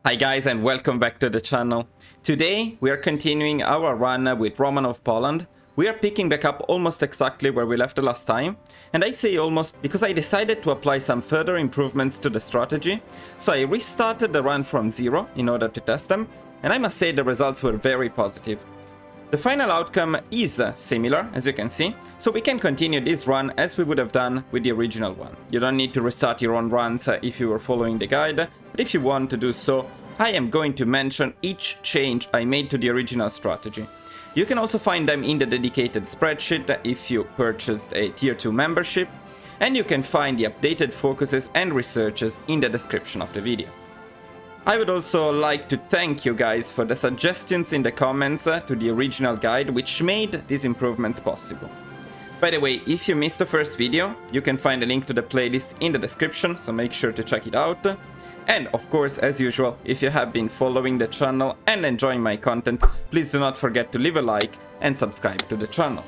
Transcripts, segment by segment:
Hi guys and welcome back to the channel. Today we are continuing our run with Romanov Poland. We are picking back up almost exactly where we left the last time. And I say almost because I decided to apply some further improvements to the strategy. So I restarted the run from zero in order to test them. And I must say the results were very positive. The final outcome is similar, as you can see, so we can continue this run as we would have done with the original one. You don't need to restart your own runs if you were following the guide, but if you want to do so, I am going to mention each change I made to the original strategy. You can also find them in the dedicated spreadsheet if you purchased a tier 2 membership, and you can find the updated focuses and researches in the description of the video. I would also like to thank you guys for the suggestions in the comments to the original guide, which made these improvements possible. By the way, if you missed the first video, you can find a link to the playlist in the description, so make sure to check it out. And of course, as usual, if you have been following the channel and enjoying my content, please do not forget to leave a like and subscribe to the channel.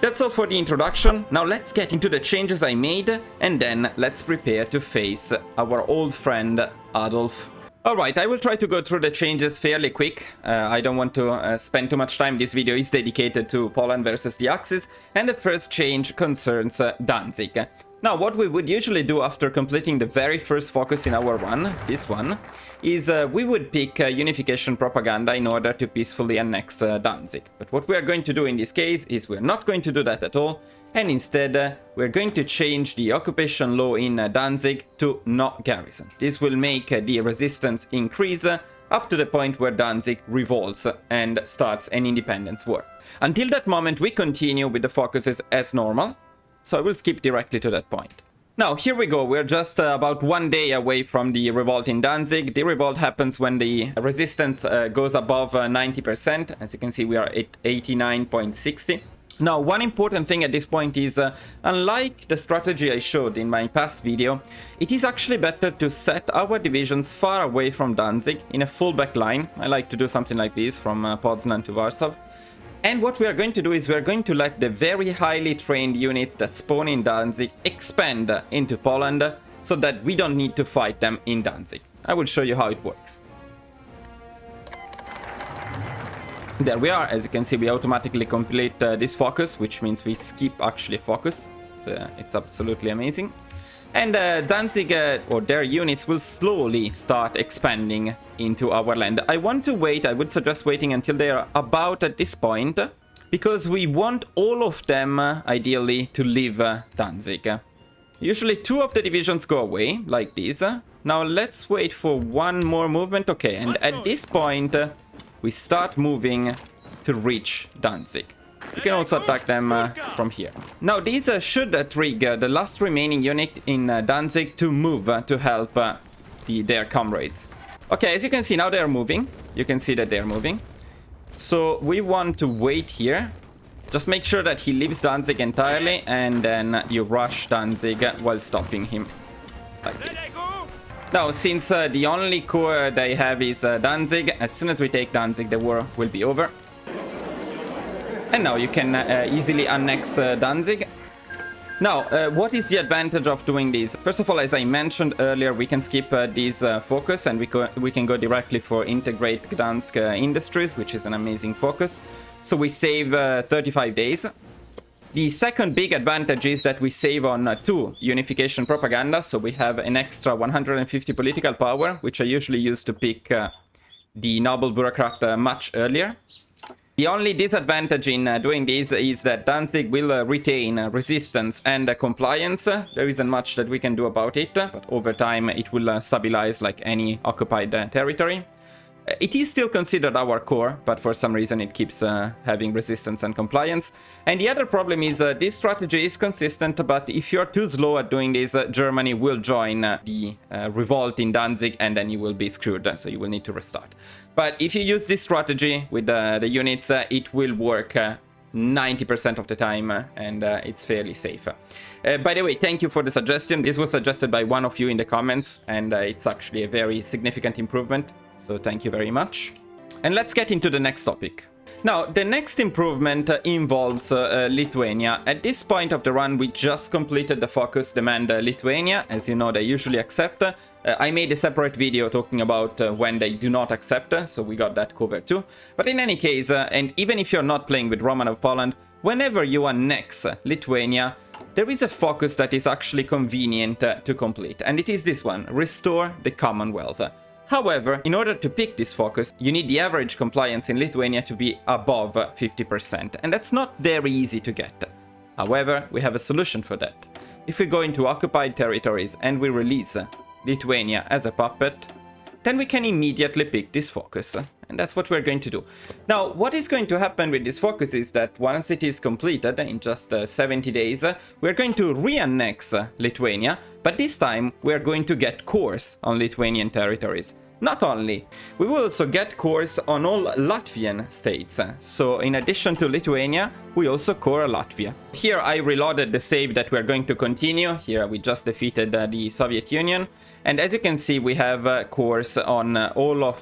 That's all for the introduction. Now let's get into the changes I made, and then let's prepare to face our old friend Adolf. Alright, I will try to go through the changes fairly quick. I don't want to spend too much time. This video is dedicated to Poland versus the Axis, and the first change concerns Danzig. Now, what we would usually do after completing the very first focus in our run, this one, is we would pick unification propaganda in order to peacefully annex Danzig. But what we are going to do in this case is we're not going to do that at all, and instead we're going to change the occupation law in Danzig to not garrison. This will make the resistance increase up to the point where Danzig revolts and starts an independence war. Until that moment, we continue with the focuses as normal, so I will skip directly to that point. Now, here we go. We're just about 1 day away from the revolt in Danzig. The revolt happens when the resistance goes above 90%. As you can see, we are at 89.60. Now, one important thing at this point is, unlike the strategy I showed in my past video, it is actually better to set our divisions far away from Danzig in a full back line. I like to do something like this from Poznan to Warsaw. And what we are going to do is we are going to let the very highly trained units that spawn in Danzig expand into Poland so that we don't need to fight them in Danzig. I will show you how it works. There we are. As you can see, we automatically complete this focus, which means we skip actually focus. So, it's absolutely amazing. And Danzig, or their units, will slowly start expanding into our land. I want to wait, I would suggest waiting until they are about at this point, because we want all of them, ideally, to leave Danzig. Usually 2 of the divisions go away, like this. Now let's wait for one more movement. Okay, and at this point, we start moving to reach Danzig. We can also attack them from here. Now, these should trigger the last remaining unit in Danzig to move to help their comrades. Okay, as you can see, now they're moving. You can see that they're moving. So we want to wait here. Just make sure that he leaves Danzig entirely, and then you rush Danzig while stopping him. Like this. Now, since the only core they have is Danzig, as soon as we take Danzig, the war will be over. And now you can easily annex Danzig. Now, what is the advantage of doing this? First of all, as I mentioned earlier, we can skip this focus, and we can go directly for Integrate Gdansk Industries, which is an amazing focus. So we save 35 days. The second big advantage is that we save on 2 unification propaganda, so we have an extra 150 political power, which I usually use to pick the noble bureaucrat much earlier. The only disadvantage in doing this is that Danzig will retain resistance and compliance. There isn't much that we can do about it, but over time it will stabilize like any occupied territory. It is still considered our core, but for some reason it keeps having resistance and compliance. And the other problem is this strategy is consistent, but if you're too slow at doing this, Germany will join the revolt in Danzig, and then you will be screwed, so you will need to restart. But if you use this strategy with the units, it will work 90% of the time, and it's fairly safe. By the way, thank you for the suggestion. This was suggested by one of you in the comments, and it's actually a very significant improvement. So thank you very much. And let's get into the next topic. Now, the next improvement involves Lithuania. At this point of the run, we just completed the focus demand Lithuania. As you know, they usually accept. I made a separate video talking about when they do not accept, so we got that covered too. But in any case, and even if you're not playing with Romanov Poland, whenever you annex Lithuania, there is a focus that is actually convenient to complete, and it is this one: restore the Commonwealth. However, in order to pick this focus, you need the average compliance in Lithuania to be above 50%, and that's not very easy to get. However, we have a solution for that. If we go into occupied territories and we release Lithuania as a puppet, then we can immediately pick this focus. And that's what we're going to do. Now, what is going to happen with this focus is that once it is completed in just 70 days, we're going to re-annex Lithuania, but this time we're going to get cores on Lithuanian territories. Not only, we will also get cores on all Latvian states. So in addition to Lithuania, we also core Latvia. Here I reloaded the save that we're going to continue. Here we just defeated the Soviet Union. And as you can see, we have cores on all of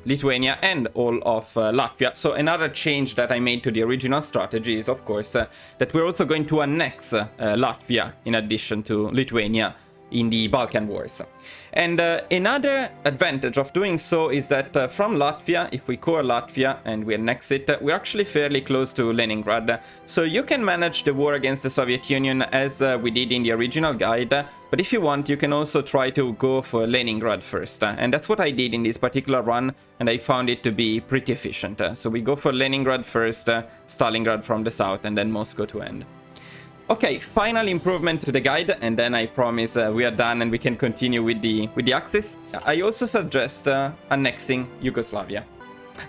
Lithuania and all of Latvia. So another change that I made to the original strategy is, of course, that we're also going to annex Latvia in addition to Lithuania in the Balkan Wars. And another advantage of doing so is that from Latvia, if we core Latvia and we annex it, we're actually fairly close to Leningrad. So you can manage the war against the Soviet Union as we did in the original guide, but if you want, you can also try to go for Leningrad first. And that's what I did in this particular run, and I found it to be pretty efficient. So we go for Leningrad first, Stalingrad from the south, and then Moscow to end. Okay, final improvement to the guide, and then I promise we are done and we can continue with the Axis. I also suggest annexing Yugoslavia.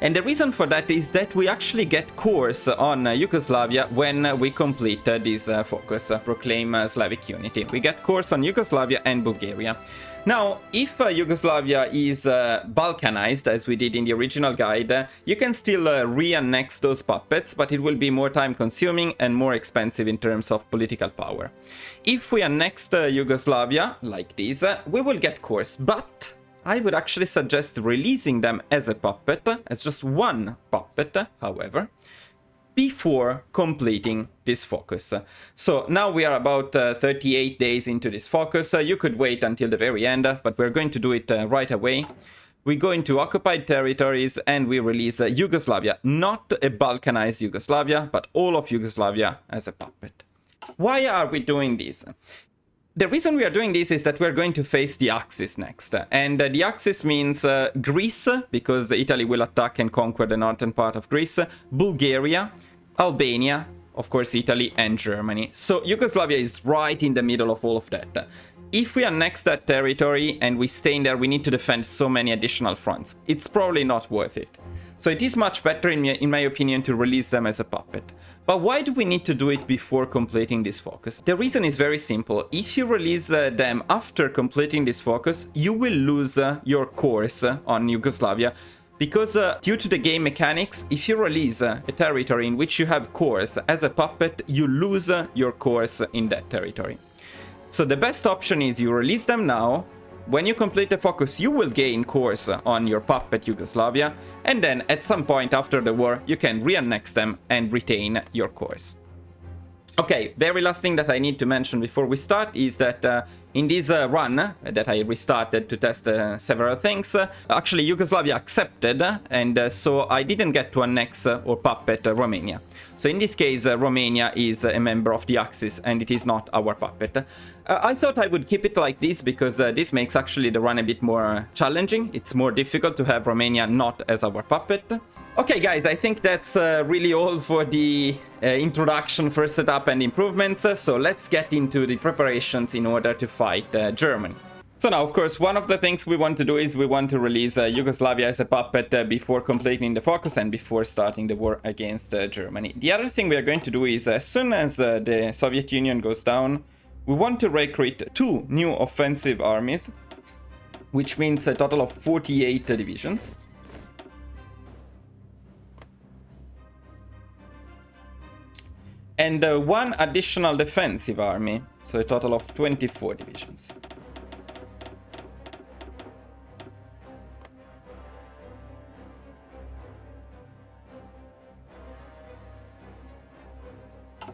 And the reason for that is that we actually get cores on Yugoslavia when we complete this focus, proclaim Slavic unity. We get cores on Yugoslavia and Bulgaria. Now, if Yugoslavia is Balkanized, as we did in the original guide, you can still re-annex those puppets, but it will be more time-consuming and more expensive in terms of political power. If we annexed Yugoslavia, like this, we will get cores, but I would actually suggest releasing them as a puppet, as just one puppet, however, before completing this focus. So now we are about 38 days into this focus. You could wait until the very end, but we're going to do it right away. We go into occupied territories and we release Yugoslavia, not a Balkanized Yugoslavia, but all of Yugoslavia as a puppet. Why are we doing this? The reason we are doing this is that we're going to face the Axis next. And the Axis means Greece, because Italy will attack and conquer the northern part of Greece, Bulgaria, Albania, of course Italy, and Germany. So Yugoslavia is right in the middle of all of that. If we annex that territory and we stay in there, we need to defend so many additional fronts. It's probably not worth it. So it is much better, in my opinion, to release them as a puppet. But why do we need to do it before completing this focus? The reason is very simple. If you release them after completing this focus, you will lose your cores on Yugoslavia. Because due to the game mechanics, if you release a territory in which you have cores as a puppet, you lose your cores in that territory. So the best option is you release them now. When you complete the focus, you will gain cores on your puppet Yugoslavia, and then at some point after the war, you can re-annex them and retain your cores. Okay, very last thing that I need to mention before we start is that in this run that I restarted to test several things, actually Yugoslavia accepted, and so I didn't get to annex or puppet Romania. So in this case, Romania is a member of the Axis and it is not our puppet. I thought I would keep it like this because this makes actually the run a bit more challenging. It's more difficult to have Romania not as our puppet. Okay guys, I think that's really all for the introduction, first setup and improvements, so let's get into the preparations in order to fight Germany. So now, of course, one of the things we want to do is we want to release Yugoslavia as a puppet before completing the focus and before starting the war against Germany. The other thing we are going to do is as soon as the Soviet Union goes down, we want to recruit 2 new offensive armies, which means a total of 48 divisions. And 1 additional defensive army, so a total of 24 divisions.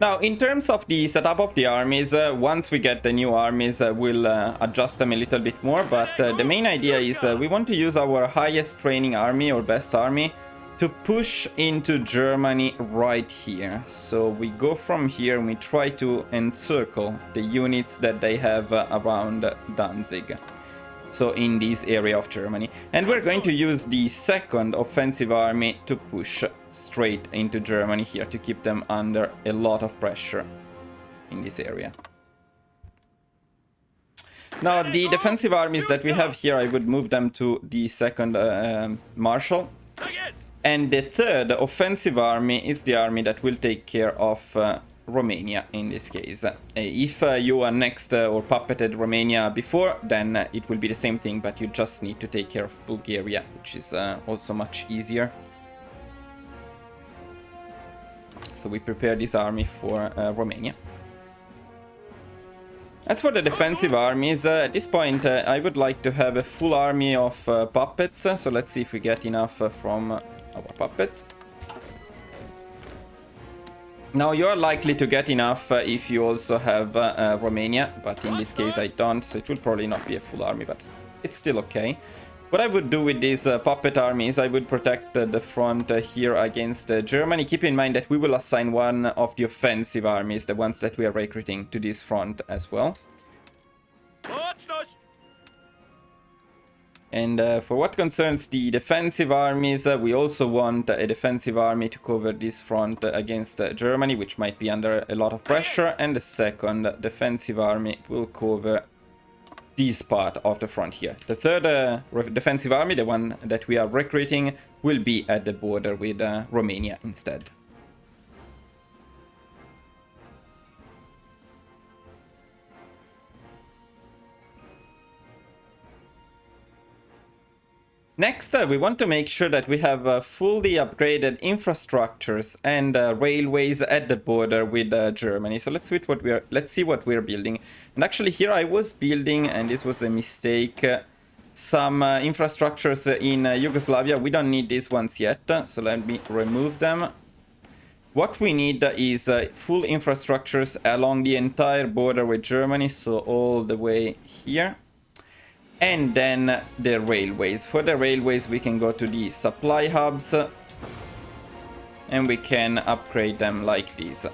Now, in terms of the setup of the armies, once we get the new armies, we'll adjust them a little bit more. But the main idea is we want to use our highest training army or best army to push into Germany right here. So we go from here and we try to encircle the units that they have around Danzig. So in this area of Germany. And we're going to use the second offensive army to push straight into Germany here to keep them under a lot of pressure in this area. Now, the defensive armies that we have here, I would move them to the second Marshal. And the third offensive army is the army that will take care of Romania in this case. If you annexed or puppeted Romania before, then it will be the same thing, but you just need to take care of Bulgaria, which is also much easier. So we prepare this army for Romania. As for the defensive armies, at this point I would like to have a full army of puppets. So let's see if we get enough from our puppets. Now, you're likely to get enough if you also have Romania, but in this case I don't, so it will probably not be a full army, but it's still okay. What I would do with these puppet armies, I would protect the front here against Germany. Keep in mind that we will assign one of the offensive armies, the ones that we are recruiting, to this front as well. And for what concerns the defensive armies, we also want a defensive army to cover this front against Germany, which might be under a lot of pressure. And the second defensive army will cover this part of the front here. The third defensive army, the one that we are recruiting, will be at the border with Romania instead. Next, we want to make sure that we have fully upgraded infrastructures and railways at the border with Germany. So let's see what we're building. And actually here I was building, and this was a mistake, some infrastructures in Yugoslavia. We don't need these ones yet, so let me remove them. What we need is full infrastructures along the entire border with Germany, so all the way here. And then the railways. For the railways, we can go to the supply hubs and we can upgrade them like this.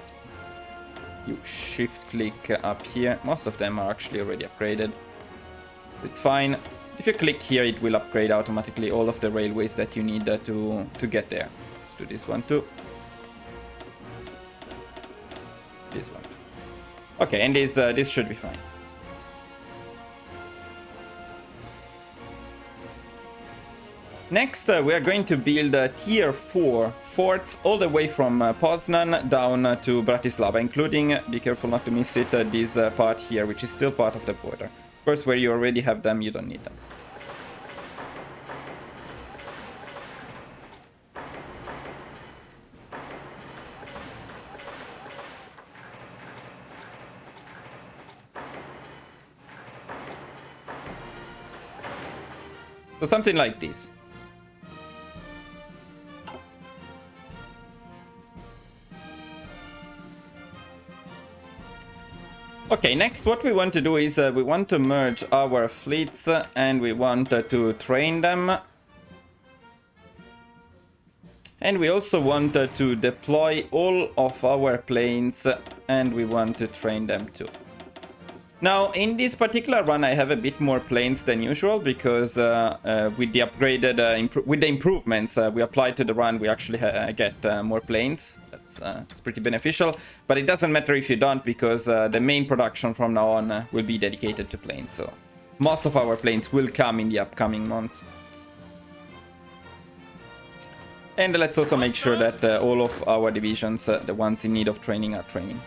You shift click up here. Most of them are actually already upgraded. It's fine. If you click here, it will upgrade automatically all of the railways that you need to get there. Let's do this one too. This one. Okay, and this should be fine. Next, we are going to build tier 4 forts all the way from Poznan down to Bratislava, including, be careful not to miss it, this part here, which is still part of the border. Of course, where you already have them, you don't need them. So something like this. Okay, next what we want to do is we want to merge our fleets and we want to train them. And we also want to deploy all of our planes and we want to train them too. Now, in this particular run, I have a bit more planes than usual because with the upgraded, with the improvements we applied to the run, we actually get more planes. It's pretty beneficial, but it doesn't matter if you don't because the main production from now on will be dedicated to planes. So most of our planes will come in the upcoming months. And let's also make sure that all of our divisions, the ones in need of training, are training.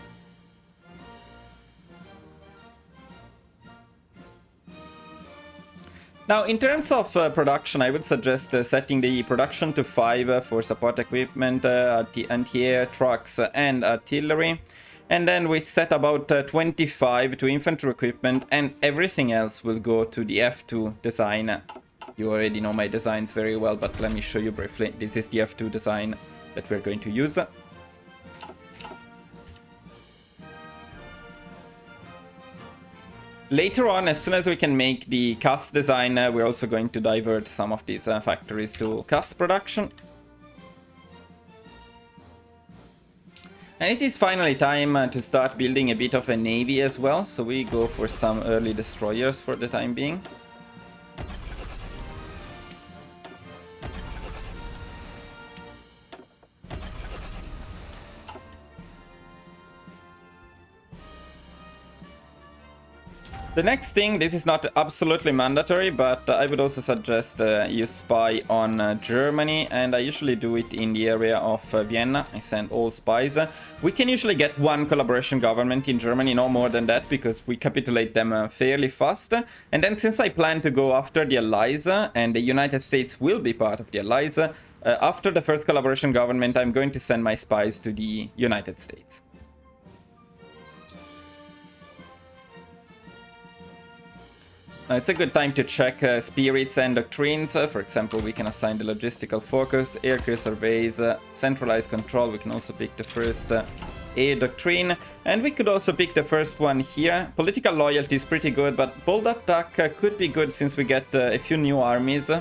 Now, in terms of production, I would suggest setting the production to 5 for support equipment, anti-air, trucks, and artillery. And then we set about 25 to infantry equipment, and everything else will go to the F2 design. You already know my designs very well, but let me show you briefly. This is the F2 design that we're going to use. Later on, as soon as we can make the cast design, we're also going to divert some of these factories to cast production. And it is finally time to start building a bit of a navy as well, so we go for some early destroyers for the time being. The next thing, this is not absolutely mandatory, but I would also suggest you spy on Germany, and I usually do it in the area of Vienna. I send all spies. We can usually get one collaboration government in Germany, no more than that, because we capitulate them fairly fast. And then since I plan to go after the Allies, and the United States will be part of the Allies, after the first collaboration government, I'm going to send my spies to the United States. It's a good time to check spirits and doctrines. For example, we can assign the logistical focus, aircrew surveys, centralized control. We can also pick the first A doctrine. And we could also pick the first one here. Political loyalty is pretty good, but bold attack could be good since we get a few new armies.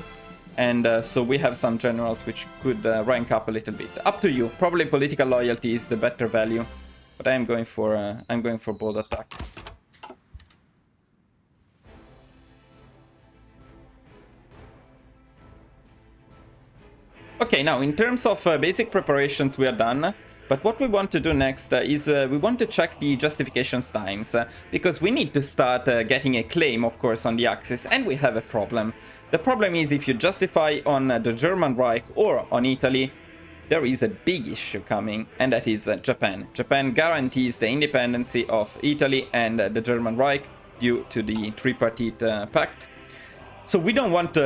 And so we have some generals which could rank up a little bit. Up to you. Probably political loyalty is the better value. But I'm going for bold attack. Okay, now in terms of basic preparations, we are done. But what we want to do next is we want to check the justifications times, because we need to start getting a claim, of course, on the Axis, and we have a problem. The problem is if you justify on the German Reich or on Italy, there is a big issue coming, and that is Japan. Japan guarantees the independence of Italy and the German Reich due to the tripartite pact. So we don't want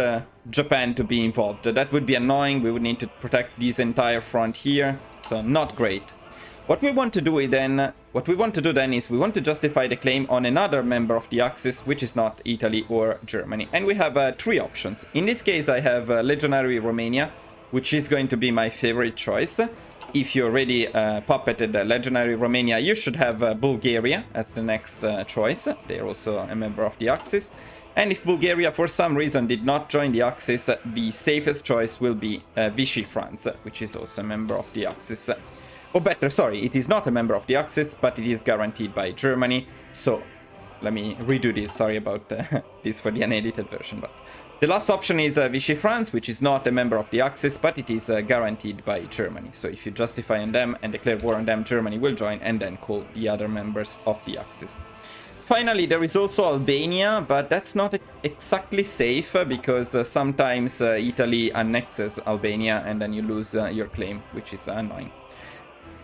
Japan to be involved. That would be annoying. We would need to protect this entire front here. So not great. What we want to do then is we want to justify the claim on another member of the Axis, which is not Italy or Germany. And we have three options. In this case, I have Legionary Romania, which is going to be my favorite choice. If you already puppeted Legionary Romania, you should have Bulgaria as the next choice. They're also a member of the Axis. And if Bulgaria for some reason did not join the Axis, the safest choice will be Vichy France, which is also a member of the Axis. Or better, sorry, it is not a member of the Axis, but it is guaranteed by Germany. So let me redo this, sorry about this for the unedited version. But the last option is Vichy France, which is not a member of the Axis, but it is guaranteed by Germany. So if you justify on them and declare war on them, Germany will join and then call the other members of the Axis. Finally, there is also Albania, but that's not exactly safe because sometimes Italy annexes Albania and then you lose your claim, which is annoying.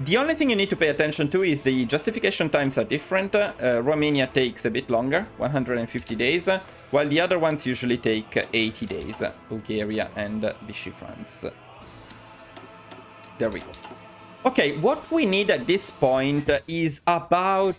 The only thing you need to pay attention to is the justification times are different. Romania takes a bit longer, 150 days, while the other ones usually take 80 days, Bulgaria and Vichy France. There we go. Okay, what we need at this point is about...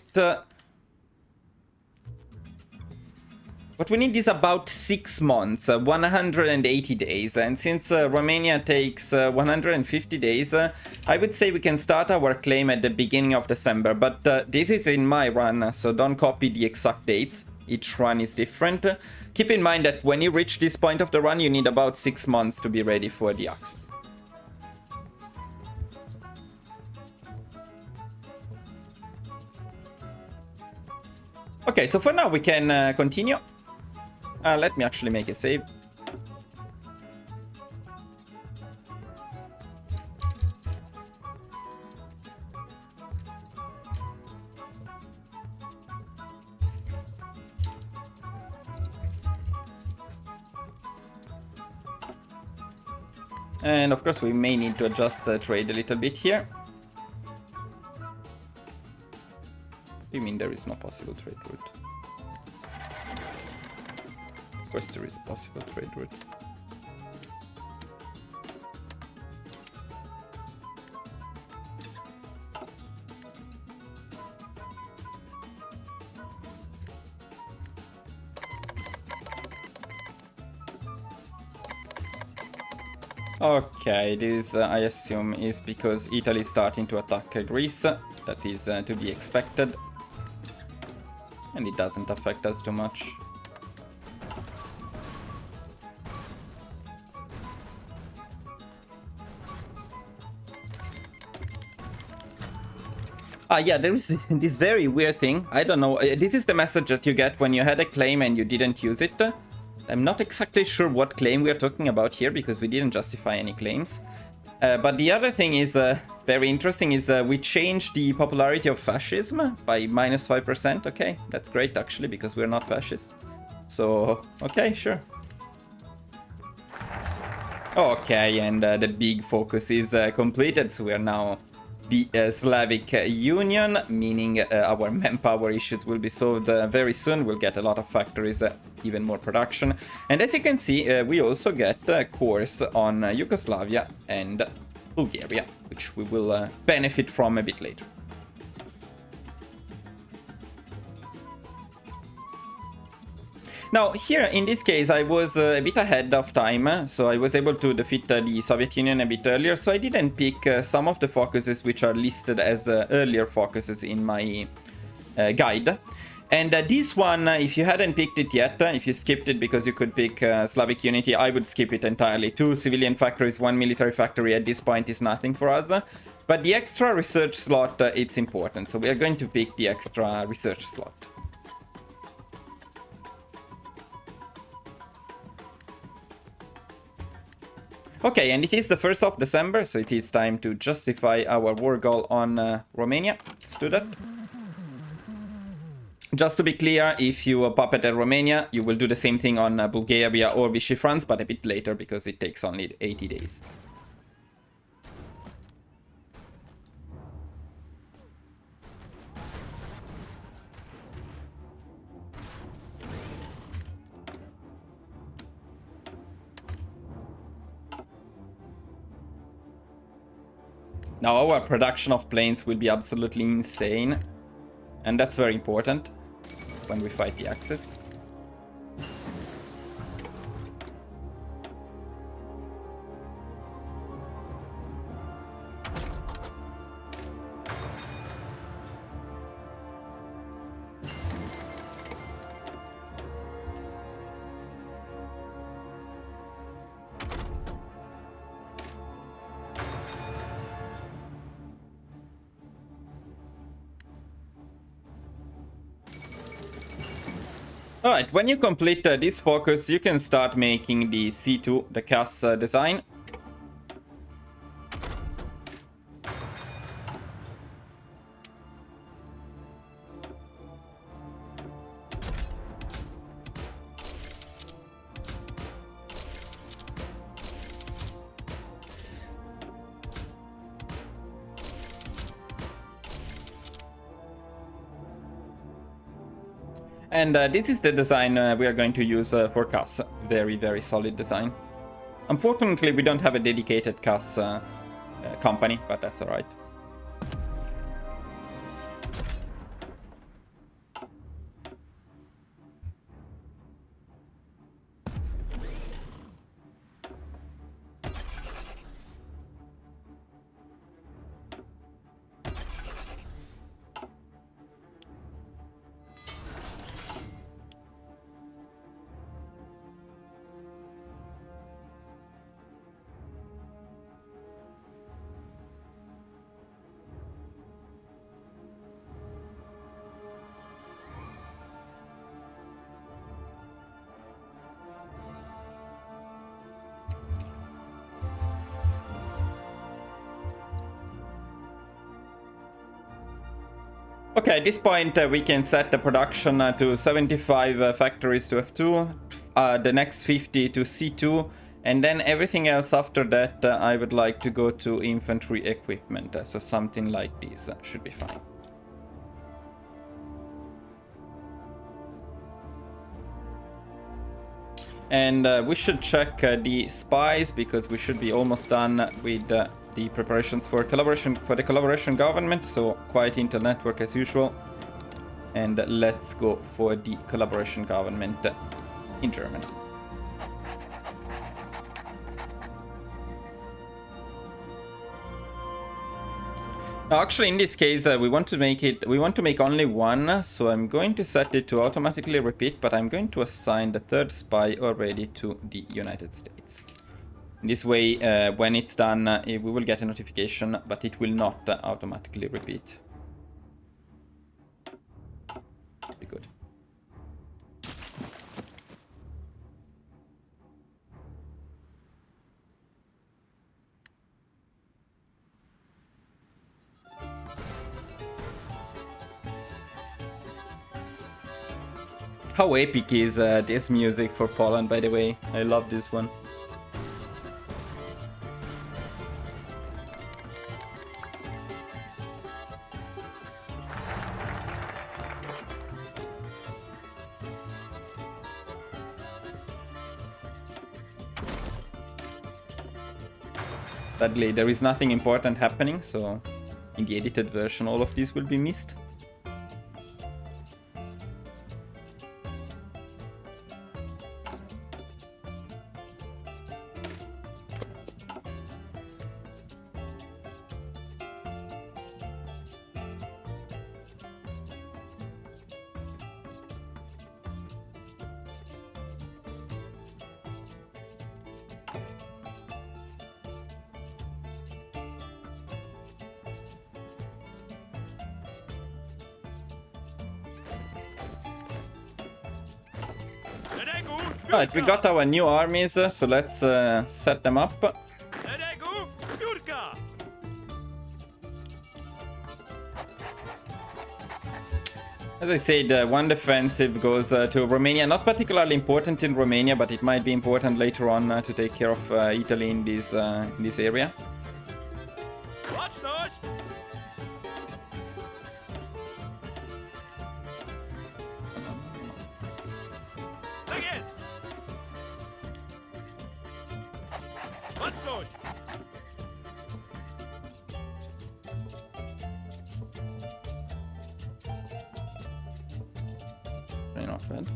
What we need is about 6 months, 180 days, and since Romania takes 150 days, I would say we can start our claim at the beginning of December, but this is in my run, so don't copy the exact dates. Each run is different. Keep in mind that when you reach this point of the run, you need about 6 months to be ready for the Axis. Okay, so for now we can continue. Let me actually make a save. And of course we may need to adjust trade a little bit here. You mean there is no possible trade route? Of course there is a possible trade route. Okay, this I assume is because Italy is starting to attack Greece. That is to be expected. And it doesn't affect us too much. Yeah, there is this very weird thing. I don't know. This is the message that you get when you had a claim and you didn't use it. I'm not exactly sure what claim we are talking about here because we didn't justify any claims. But the other thing is very interesting is we changed the popularity of fascism by -5%. Okay, that's great actually because we're not fascist. So, okay, sure. Okay, and the big focus is completed, so we are now the Slavic Union, meaning our manpower issues will be solved very soon. We'll get a lot of factories, even more production. And as you can see, we also get cores on Yugoslavia and Bulgaria, which we will benefit from a bit later. Now, here, in this case, I was a bit ahead of time, so I was able to defeat the Soviet Union a bit earlier, so I didn't pick some of the focuses which are listed as earlier focuses in my guide. And this one, if you hadn't picked it yet, if you skipped it because you could pick Slavic Unity, I would skip it entirely. 2 civilian factories, 1 military factory at this point is nothing for us. But the extra research slot, it's important, so we are going to pick the extra research slot. Okay, and it is the 1st of December, so it is time to justify our war goal on Romania. Let's do that. Just to be clear, if you puppet at Romania, you will do the same thing on Bulgaria or Vichy France, but a bit later because it takes only 80 days. Now our production of planes will be absolutely insane, and that's very important when we fight the Axis. Alright, when you complete this focus, you can start making the C2, the CAS design. And this is the design we are going to use for CAS. Very, very solid design. Unfortunately, we don't have a dedicated CAS company, but that's alright. Okay, at this point we can set the production to 75 factories to F2, the next 50 to C2, and then everything else after that I would like to go to infantry equipment, so something like this should be fine. And we should check the spies because we should be almost done with the preparations for the collaboration government, so quiet Intel network as usual, and let's go for the collaboration government in Germany. Now, actually, in this case, we want to make only one, so I'm going to set it to automatically repeat, but I'm going to assign the third spy already to the United States. This way, when it's done, we will get a notification, but it will not automatically repeat. Very good. How epic is this music for Poland, by the way? I love this one. Sadly, there is nothing important happening, so in the edited version all of these will be missed. Alright, we got our new armies, so let's set them up. As I said, one defensive goes to Romania. Not particularly important in Romania, but it might be important later on to take care of Italy in this area. Not bad.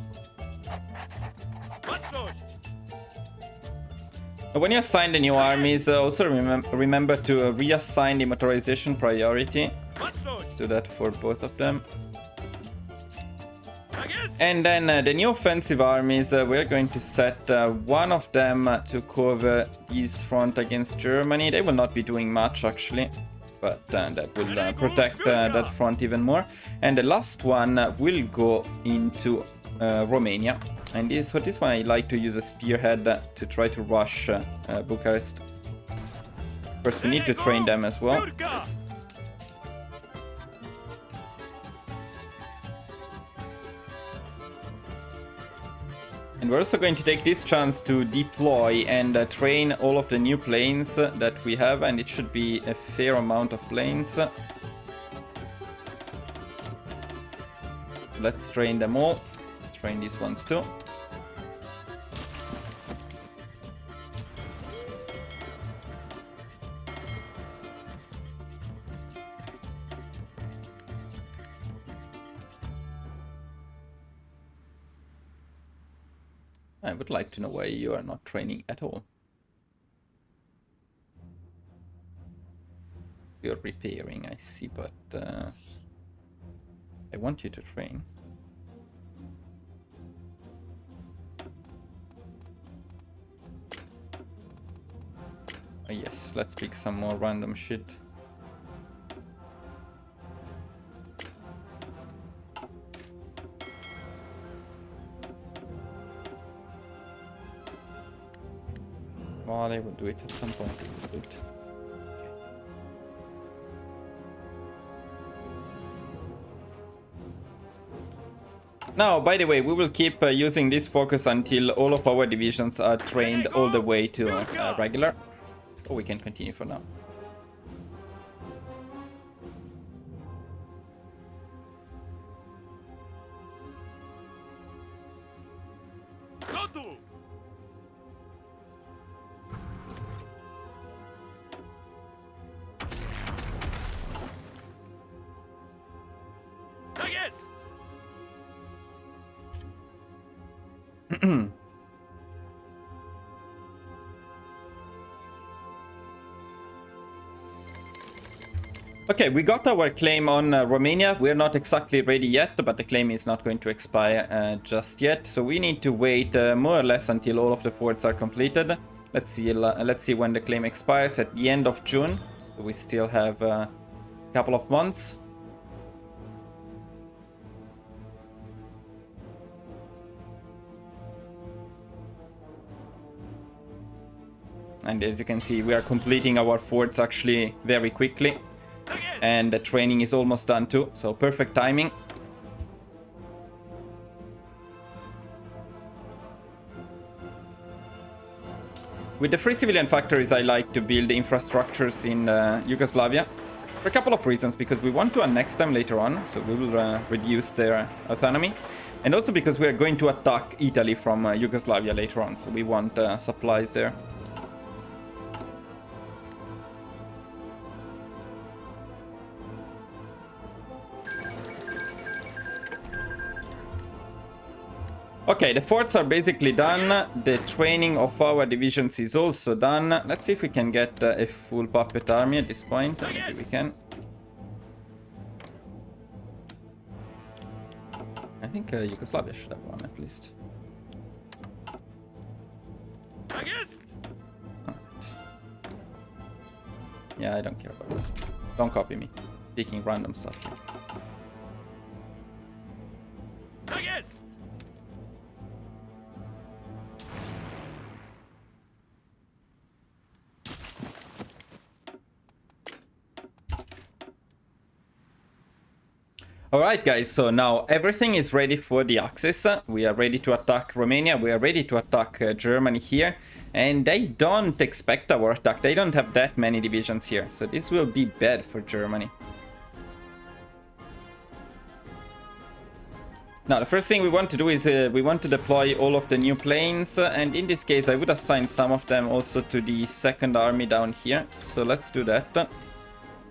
When you assign the new armies, also remember to reassign the motorization priority. Let's do that for both of them. And then the new offensive armies, we're going to set one of them to cover East front against Germany. They will not be doing much actually, but that will protect that front even more. And the last one will go into Romania. And for this one I like to use a spearhead to try to rush Bucharest. First we need to train them as well. And we're also going to take this chance to deploy and train all of the new planes that we have, and it should be a fair amount of planes. Let's train them all. Train these ones too. I would like to know why you are not training at all. You're repairing, I see, but I want you to train. Oh yes, let's pick some more random shit. Well, they will do it at some point. They will do it. Now, by the way, we will keep using this focus until all of our divisions are trained all the way to regular. Or we can continue for now. Okay, we got our claim on Romania. We're not exactly ready yet, but the claim is not going to expire just yet. So we need to wait more or less until all of the forts are completed. Let's see when the claim expires at the end of June. So we still have a couple of months. And as you can see, we are completing our forts actually very quickly. And the training is almost done too, so perfect timing. With the free civilian factories, I like to build infrastructures in Yugoslavia. For a couple of reasons, because we want to annex them later on, so we will reduce their autonomy. And also because we are going to attack Italy from Yugoslavia later on, so we want supplies there. Okay, the forts are basically done. The training of our divisions is also done. Let's see if we can get a full puppet army at this point. Maybe we can. I think Yugoslavia should have one at least. Yeah, I don't care about this. Don't copy me. Picking random stuff. Alright guys, so now everything is ready for the Axis. We are ready to attack Romania, we are ready to attack Germany here. And they don't expect our attack, they don't have that many divisions here. So this will be bad for Germany. Now the first thing we want to do is we want to deploy all of the new planes. And in this case I would assign some of them also to the second army down here. So let's do that.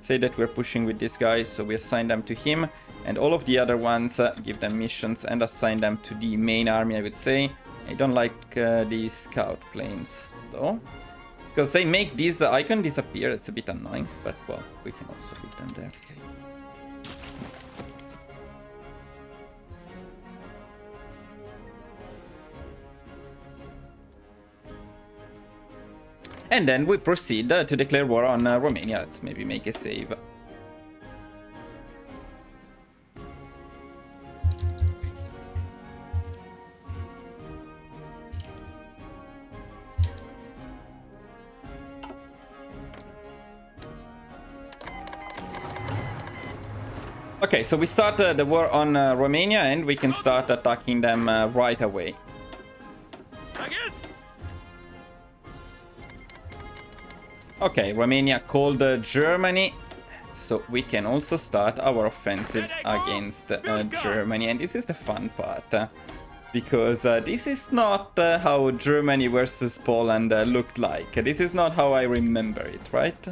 Say that we're pushing with this guy, so we assign them to him. And all of the other ones, give them missions and assign them to the main army, I would say. I don't like these scout planes, though. Because they make this icon disappear, it's a bit annoying. But, well, we can also put them there. Okay. And then we proceed to declare war on Romania. Let's maybe make a save. Okay, so we start the war on Romania and we can start attacking them right away. Okay, Romania called Germany, so we can also start our offensive against Germany. And this is the fun part, because this is not how Germany versus Poland looked like. This is not how I remember it, right?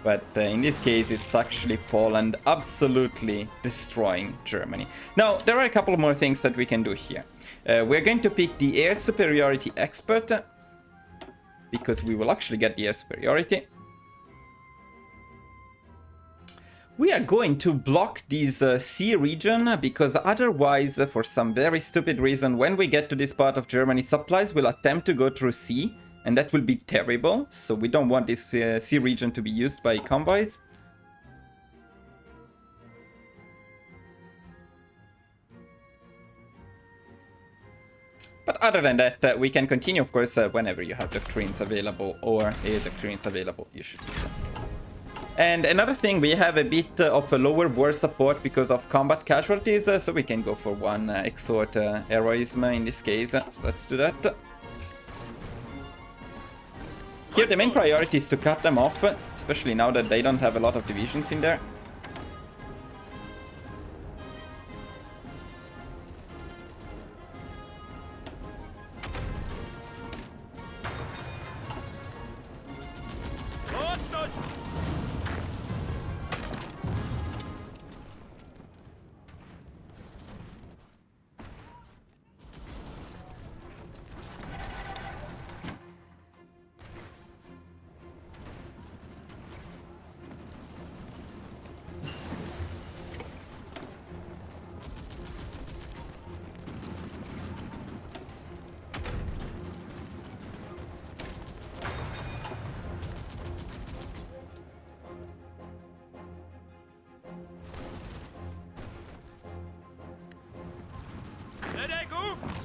But in this case, it's actually Poland absolutely destroying Germany. Now, there are a couple more things that we can do here. We're going to pick the air superiority expert, because we will actually get the air superiority. We are going to block this sea region, because otherwise, for some very stupid reason, when we get to this part of Germany, supplies will attempt to go through sea. And that will be terrible, so we don't want this sea region to be used by convoys. But other than that, we can continue, of course, whenever you have doctrines available, or a doctrines available, you should use them. And another thing, we have a bit of a lower war support because of combat casualties, so we can go for one exhort heroism in this case, so let's do that. Here the main priority is to cut them off, especially now that they don't have a lot of divisions in there.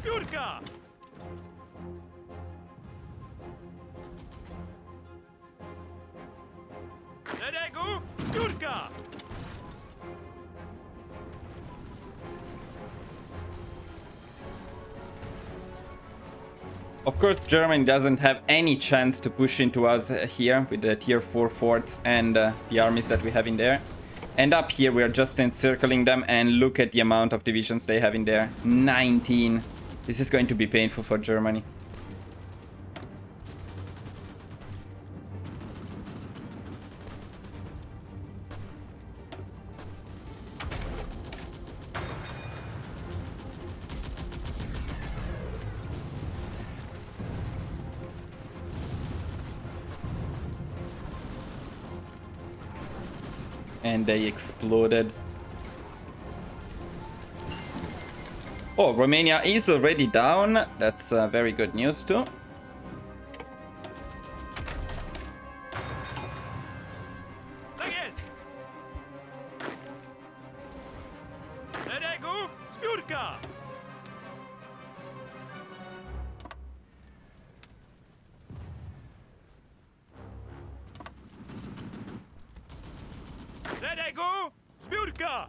Zbiórka! Szeregu! Zbiórka! Of course, Germany doesn't have any chance to push into us here with the tier 4 forts and the armies that we have in there. And up here, we are just encircling them, and look at the amount of divisions they have in there. 19. This is going to be painful for Germany. And they exploded. Oh, Romania is already down. That's very good news too. Tak jest! Szeregu! Zbiórka! Szeregu! Zbiórka!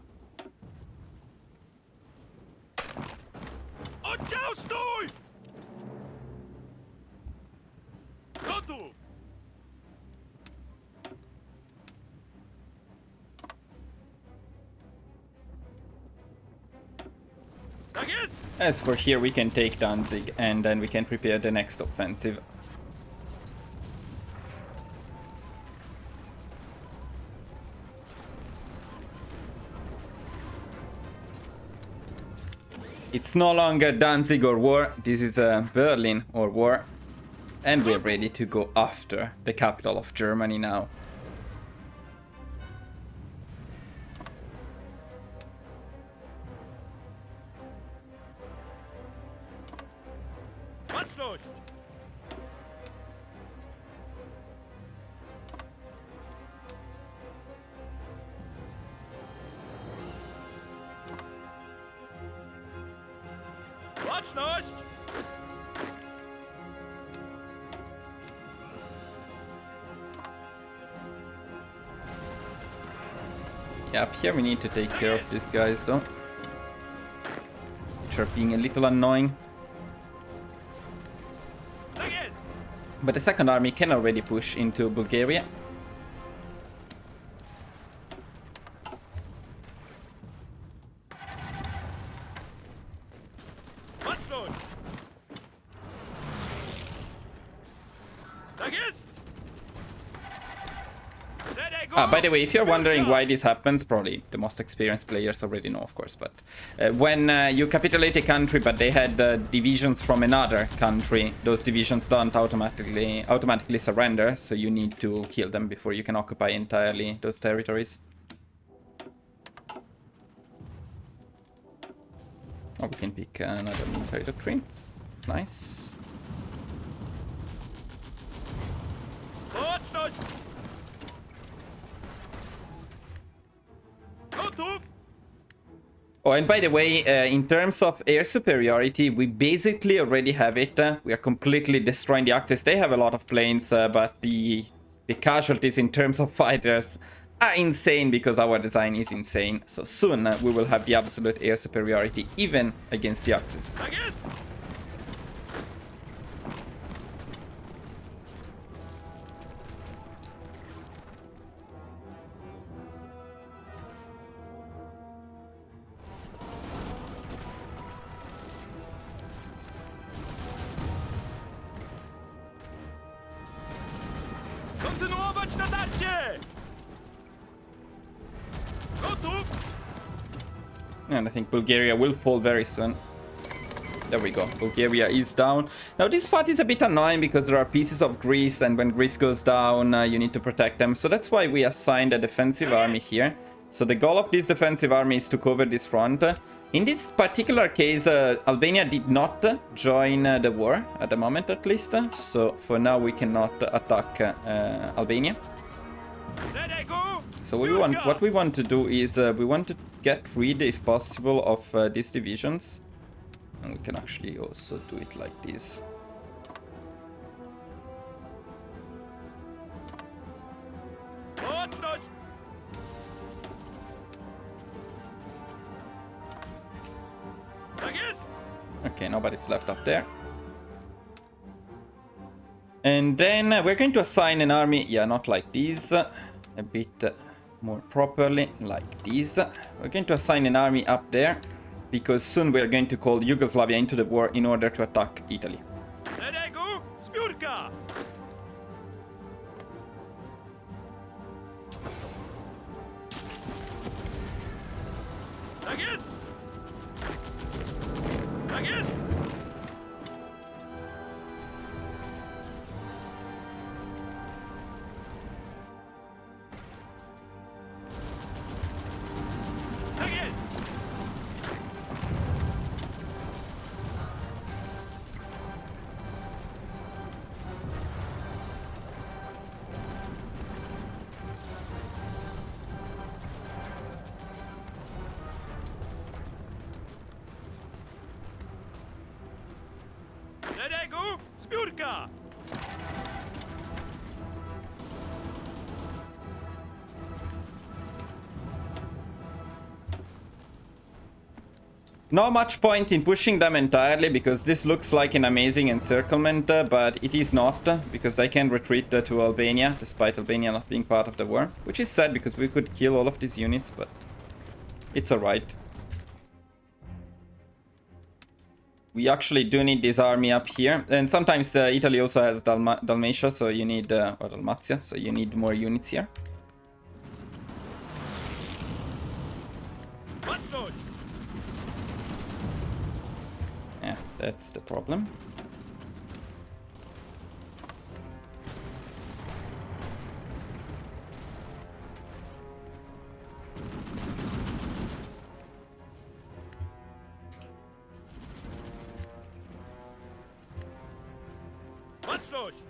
Oddział stój! Gotów! Tak jest! As for here, we can take Danzig and then we can prepare the next offensive. It's no longer Danzig or war, this is Berlin or war. And we're ready to go after the capital of Germany now. Baczność! Baczność! Yeah, up here we need to take care of these guys though, which are being a little annoying. Tak jest! But the second army can already push into Bulgaria. Baczność! Tak jest! Szeregu! By the way, if you're wondering why this happens, probably the most experienced players already know, of course, but when you capitulate a country but they had divisions from another country, those divisions don't automatically surrender, so you need to kill them before you can occupy entirely those territories. Or we can pick another military doctrine. It's nice. Baczność! Gotów! Oh, and by the way, in terms of air superiority, we basically already have it. We are completely destroying the Axis. They have a lot of planes, but the casualties in terms of fighters are insane because our design is insane. So soon we will have the absolute air superiority even against the Axis. Tak jest! Kontynuować natarcie! Gotów! And I think Bulgaria will fall very soon. There we go. Bulgaria is down. Now this part is a bit annoying because there are pieces of Greece, and when Greece goes down, you need to protect them. So that's why we assigned a defensive army here. So the goal of this defensive army is to cover this front. In this particular case, Albania did not join the war, at the moment at least. So for now we cannot attack Albania. So what we want to do is we want to get rid, if possible, of these divisions. And we can actually also do it like this. Mocność! Tak jest! Okay, nobody's left up there. And then we're going to assign an army, yeah, not like this, a bit more properly, like this. We're going to assign an army up there, because soon we're going to call Yugoslavia into the war in order to attack Italy. Szeregu! Zbiórka! Tak jest! Tak jest! Tak jest! Szeregu! Zbiórka! Not much point in pushing them entirely, because this looks like an amazing encirclement, but it is not, because they can retreat to Albania, despite Albania not being part of the war. Which is sad, because we could kill all of these units, but it's alright. We actually do need this army up here, and sometimes Italy also has Dalmatia, so you need, or Dalmatia, so you need more units here. Mocność! Yeah, that's the problem. Mocność!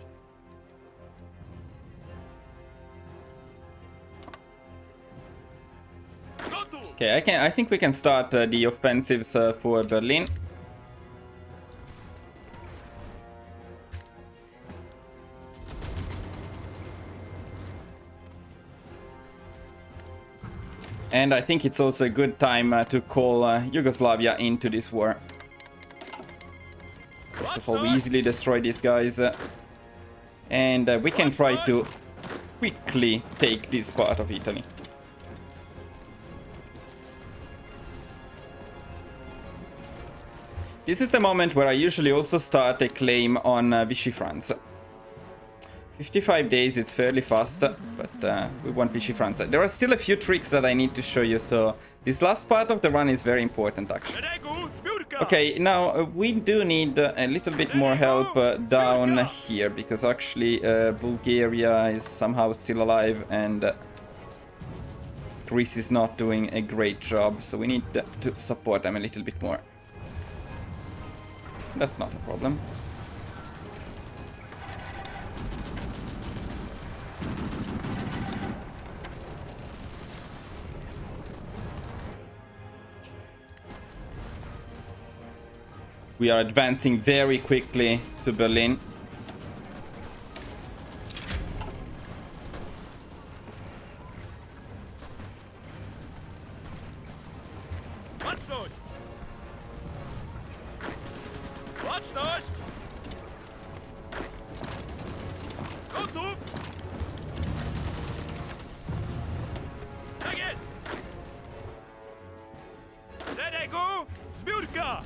Gotów! Okay, I think we can start the offensives for Berlin. And I think it's also a good time to call Yugoslavia into this war. First of all, we easily destroy these guys. And we can try to quickly take this part of Italy. This is the moment where I usually also start a claim on Vichy France. 55 days, it's fairly fast, but we want Vichy France. There are still a few tricks that I need to show you, so this last part of the run is very important, actually. Szeregu! Zbiórka! Okay, now we do need a little bit more help down here, because actually Bulgaria is somehow still alive and Greece is not doing a great job, so we need to support them a little bit more. That's not a problem. We are advancing very quickly to Berlin. Mocność! Mocność! Gotów! Tak jest! Szeregu! Zbiórka!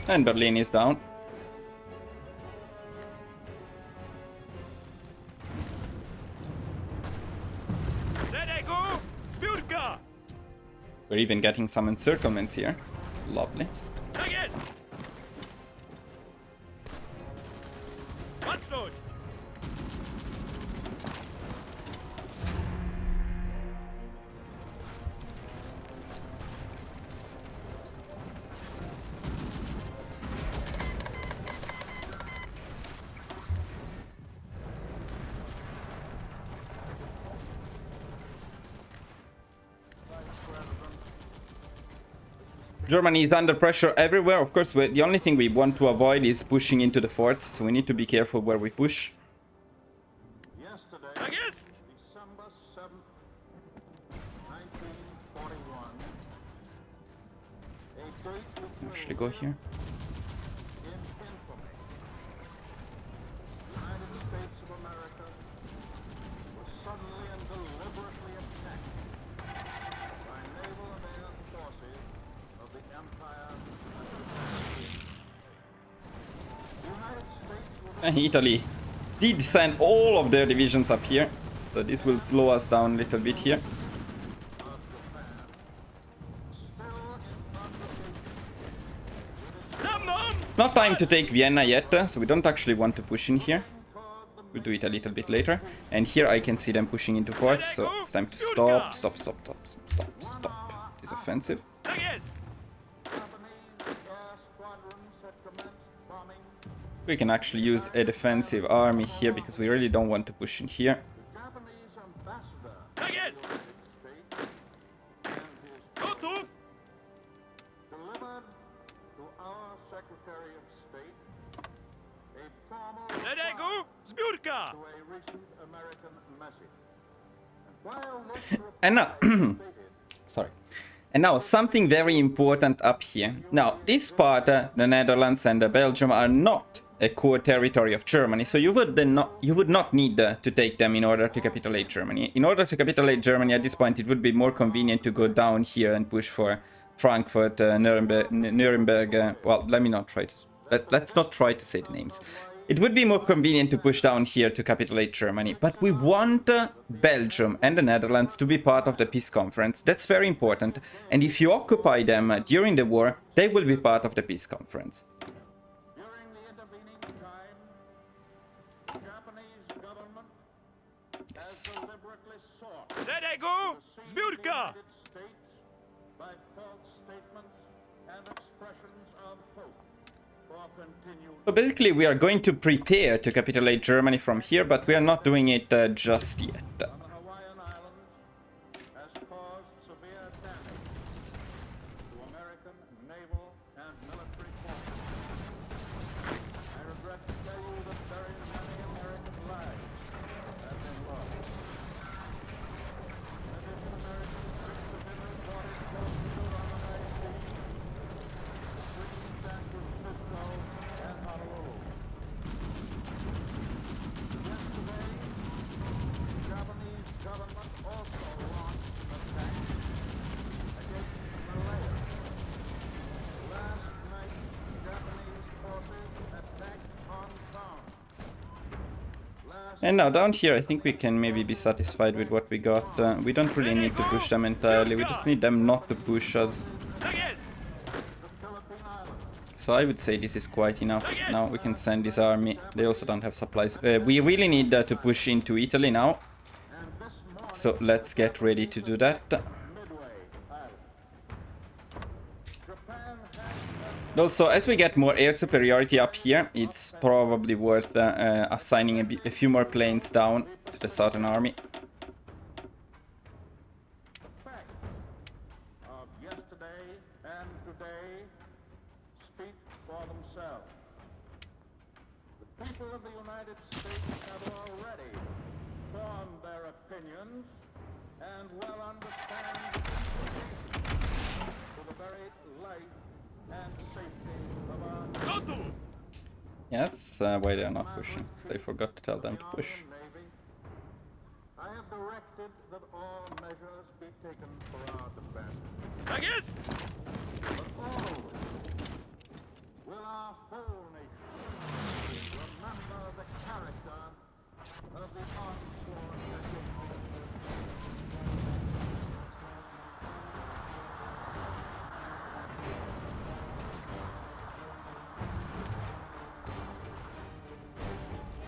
And Berlin is down. Szeregu! Zbiórka! We're even getting some encirclements here. Lovely. Tak jest! Mocność! Germany is under pressure everywhere. Of course, the only thing we want to avoid is pushing into the forts, so we need to be careful where we push. Vergesst! December 7th, 1941. A date which will Actually, go here. in infamy. The United States of America was suddenly and deliberately attacked by naval and air forces of the Empire of the United States will Italy did send all of their divisions up here, so this will slow us down a little bit here. It's not time to take Vienna yet, so we don't actually want to push in here. We'll do it a little bit later. And here I can see them pushing into forts, so it's time to stop this offensive. Vergesst! We can actually use a defensive army here because we really don't want to push in here. Japanese ambassador Vergesst! to the States and his Gotov! delivered to our Secretary of State a formal Sedegu! reply Zbiórka! to a recent American message. And while this reply And now, stated sorry. And now something very important up here. Now, this part, the Netherlands and Belgium are not a core territory of Germany, so you would not need to take them in order to capitulate Germany. In order to capitulate Germany at this point, it would be more convenient to go down here and push for Frankfurt, Nuremberg. Well, let me not try to. Let's not try to say the names. It would be more convenient to push down here to capitulate Germany, but we want Belgium and the Netherlands to be part of the peace conference. That's very important, and if you occupy them during the war, they will be part of the peace conference. during the intervening time, the Japanese government has deliberately sought Sedegu! Zbiórka! United States by false statements and expressions of hope for continued So basically we are going to prepare to capitulate Germany from here, but we are not doing it just yet. on the Hawaiian Islands has caused severe damage to American naval and military forces. I regret to tell you that very many American lives have been lost. In addition, American troops have been reported close to on the night between San Francisco and Honolulu. Yesterday, the Japanese government also launched an attack against Malaya. Last night, Japanese forces attacked Hong Kong. And now down here I think we can maybe be satisfied with what we got. We don't really need to push them entirely, we just need them not to push us. Vergesst! The Philippine Islands. So I would say this is quite enough. Now we can send this army. They also don't have supplies. We really need to push into Italy now. And this morning, So let's get ready to do that. Midway Island. Japan has Also, as we get more air superiority up here, it's probably worth assigning a few more planes down to the Southern Army. fact of yesterday and today speak for themselves. The people of the United States have already formed their opinions and well understand the implications for the very life and safety of our Gotov! Yeah, that's why they're not pushing, because I forgot to tell them to push. Navy. I have directed that all measures be taken for our defense. Vergesst! But always will our whole nation remember the character of the onslaught against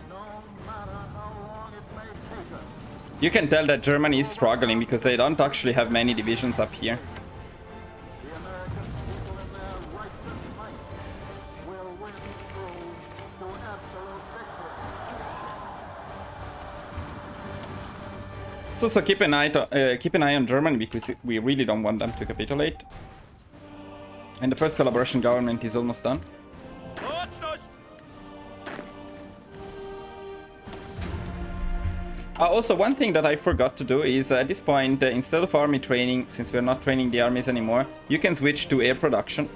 no matter how long it may take us. You can tell that Germany is struggling because they don't actually have many divisions up here. The American people in their righteous might will win through to absolute victory. So also keep an eye on Germany because we really don't want them to capitulate. And the first collaboration government is almost done. Точность! Also, one thing that I forgot to do is at this point, instead of army training, since we're not training the armies anymore, you can switch to air production.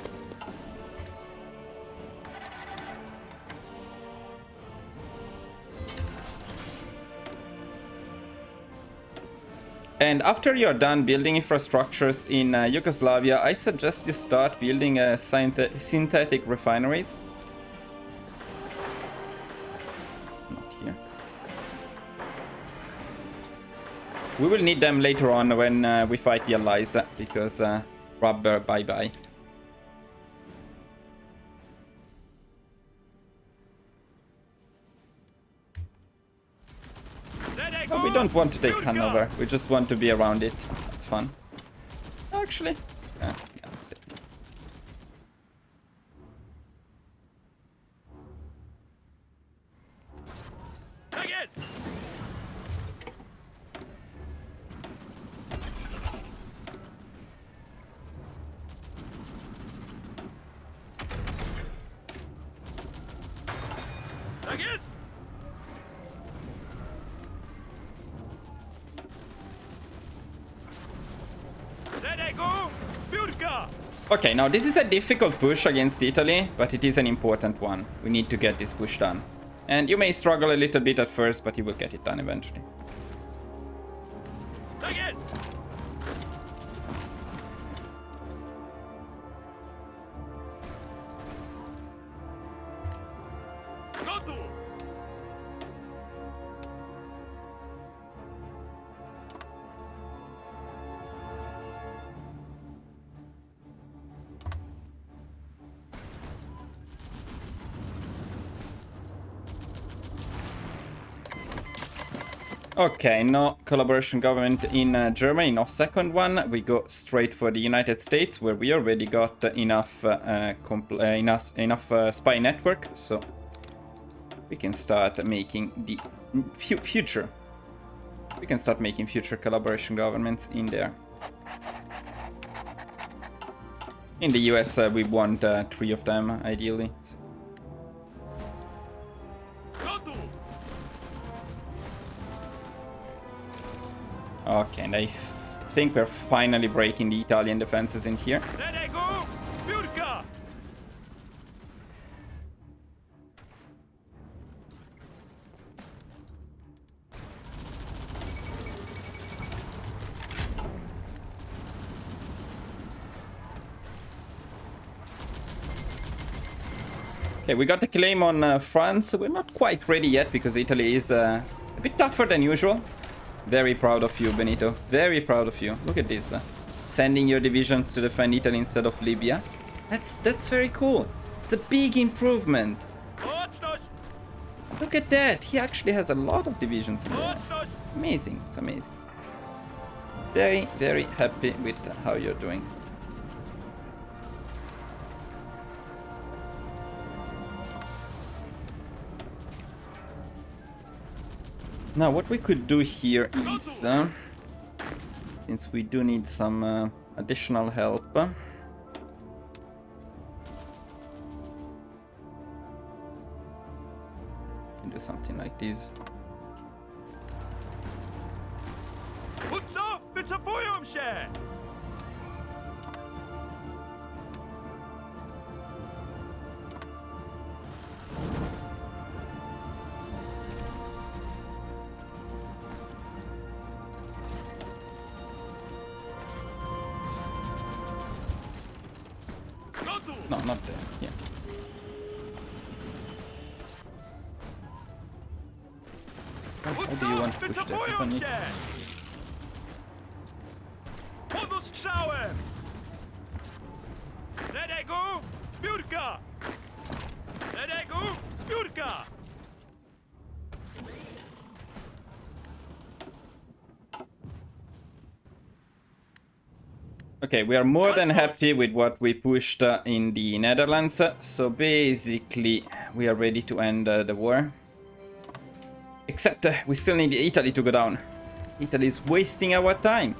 And after you're done building infrastructures in Yugoslavia, I suggest you start building synthetic refineries. Not here. We will need them later on when we fight the allies, because rubber, bye-bye. Oh, we don't want to take Hanover, we just want to be around it. That's fun. Actually, yeah, let's take it. Yes! Yes! Okay, now this is a difficult push against Italy, but it is an important one. We need to get this push done. And you may struggle a little bit at first, but you will get it done eventually. Yes! Okay, no collaboration government in Germany, no second one. We go straight for the United States, where we already got enough spy network, so we can start making the future. We can start making future collaboration governments in there. In the US, we want 3 of them, ideally. Okay, and I think we're finally breaking the Italian defenses in here. Okay, we got the claim on France. We're not quite ready yet because Italy is a bit tougher than usual. Very proud of you, Benito. Very proud of you. Look at this. Sending your divisions to defend Italy instead of Libya. That's very cool. It's a big improvement. Look at that. He actually has a lot of divisions in there. Amazing. It's amazing. Very, very happy with how you're doing. Now, what we could do here is, since we do need some additional help, can do something like this. No, not there. Yeah. How do you want to push that? Tiffany? Okay, we are more than happy with what we pushed in the Netherlands. So basically, we are ready to end the war. Except we still need Italy to go down. Italy is wasting our time.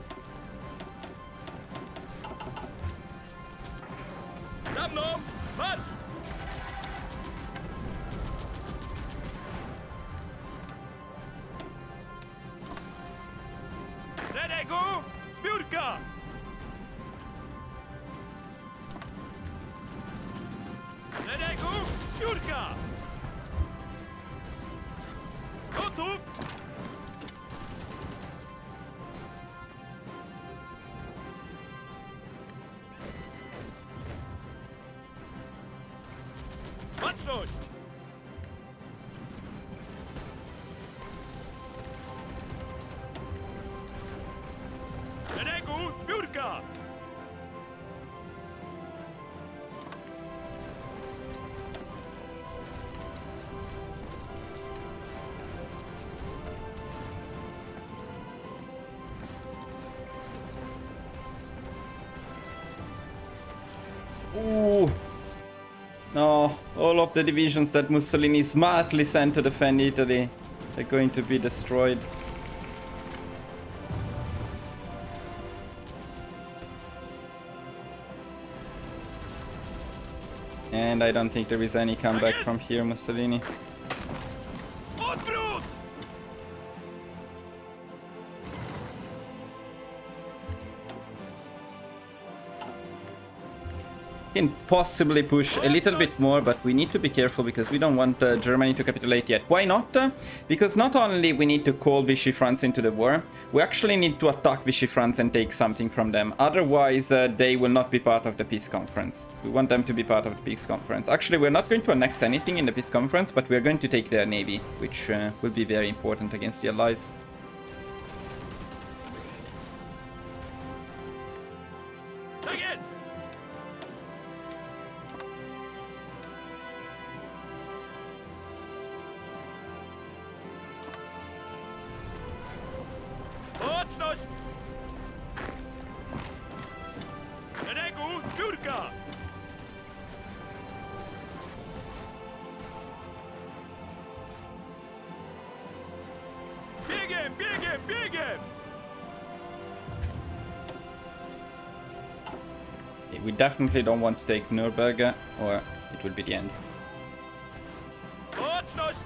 Łączność! Szeregu, zbiórka! Ooh. No, all of the divisions that Mussolini smartly sent to defend Italy are going to be destroyed. And I don't think there is any comeback from here, Mussolini. Odwrót! Can possibly push a little bit more, but we need to be careful because we don't want Germany to capitulate yet. Why not? Because not only we need to call Vichy France into the war, we actually need to attack Vichy France and take something from them. Otherwise, they will not be part of the peace conference. We want them to be part of the peace conference. Actually, we're not going to annex anything in the peace conference, but we're going to take their navy, which will be very important against the Allies. Łączność! Szeregu, zbiórka! Biegiem, biegiem, biegiem! We definitely don't want to take Nürnberg, or it will be the end. Łączność!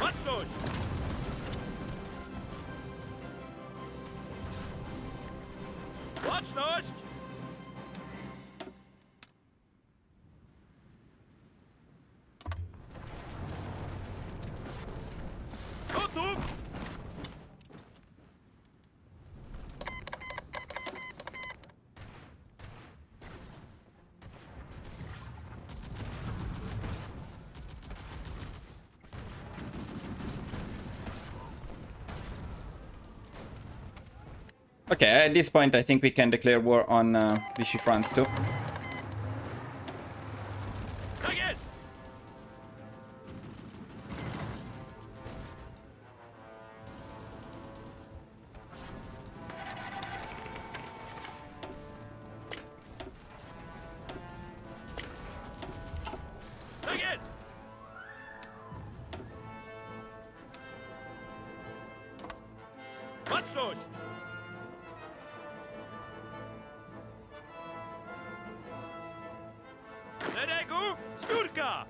Łączność! Łączność! Gotów! Okay, at this point I think we can declare war on Vichy France too. Tak jest! Tak jest! Baczność! Szeregu, zbiórka!